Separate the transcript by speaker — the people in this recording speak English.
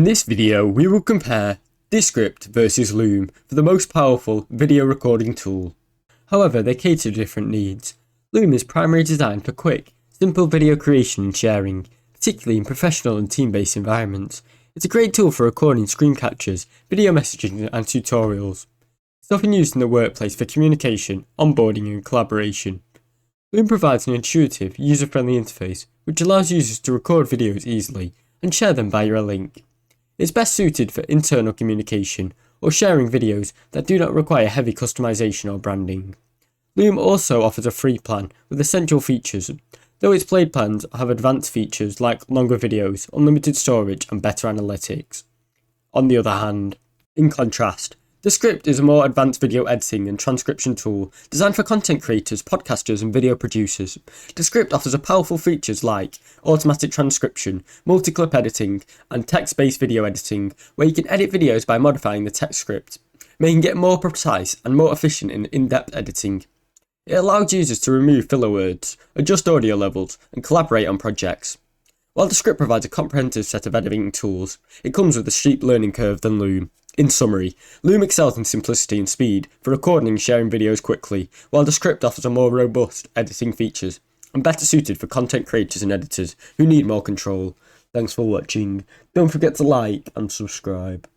Speaker 1: In this video, we will compare Descript versus Loom for the most powerful video recording tool. However, they cater to different needs. Loom is primarily designed for quick, simple video creation and sharing, particularly in professional and team-based environments. It's a great tool for recording screen captures, video messaging and tutorials. It's often used in the workplace for communication, onboarding and collaboration. Loom provides an intuitive, user-friendly interface which allows users to record videos easily and share them via a link. It's best suited for internal communication or sharing videos that do not require heavy customization or branding. Loom also offers a free plan with essential features, though its paid plans have advanced features like longer videos, unlimited storage and better analytics. On the other hand, in contrast, Descript is a more advanced video editing and transcription tool designed for content creators, podcasters and video producers. Descript offers powerful features like automatic transcription, multi-clip editing and text-based video editing, where you can edit videos by modifying the text script, making it more precise and more efficient in in-depth editing. It allows users to remove filler words, adjust audio levels and collaborate on projects. While Descript provides a comprehensive set of editing tools, it comes with a steep learning curve than Loom. In summary, Loom excels in simplicity and speed for recording and sharing videos quickly, while Descript offers a more robust editing features and better suited for content creators and editors who need more control. Thanks for watching. Don't forget to like and subscribe.